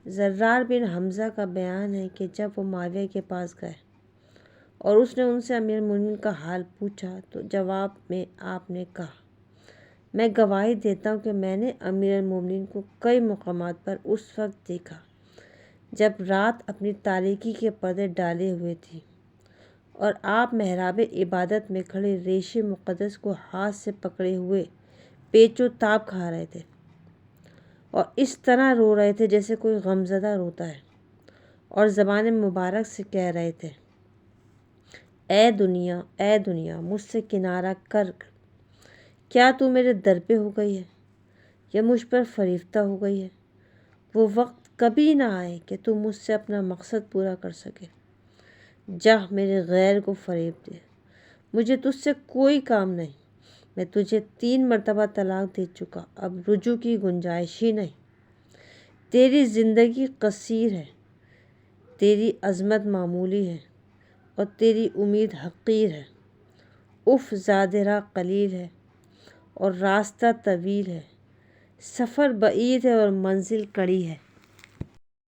زرار بن حمزہ کا بیان ہے کہ جب وہ معاویہ کے پاس گئے اور اس نے ان سے امیر المومنین کا حال پوچھا تو جواب میں آپ نے کہا، میں گواہی دیتا ہوں کہ میں نے امیر المومنین کو کئی مقامات پر اس وقت دیکھا جب رات اپنی تاریکی کے پردے ڈالے ہوئے تھی اور آپ محراب عبادت میں کھڑے ریشِ مقدس کو ہاتھ سے پکڑے ہوئے پیچ و تاب کھا رہے تھے اور اس طرح رو رہے تھے جیسے کوئی غمزدہ روتا ہے، اور زبان مبارک سے کہہ رہے تھے، اے دنیا مجھ سے کنارہ کر، کیا تو میرے در پہ ہو گئی ہے یا مجھ پر فریفتہ ہو گئی ہے؟ وہ وقت کبھی نہ آئے کہ تو مجھ سے اپنا مقصد پورا کر سکے۔ جا میرے غیر کو فریب دے، مجھے تجھ سے کوئی کام نہیں، میں تجھے 3 مرتبہ طلاق دے چکا، اب رجوع کی گنجائش ہی نہیں۔ تیری زندگی قصیر ہے، تیری عظمت معمولی ہے اور تیری امید حقیر ہے۔ اف زاد راہ قلیل ہے اور راستہ طویل ہے، سفر بعید ہے اور منزل کڑی ہے۔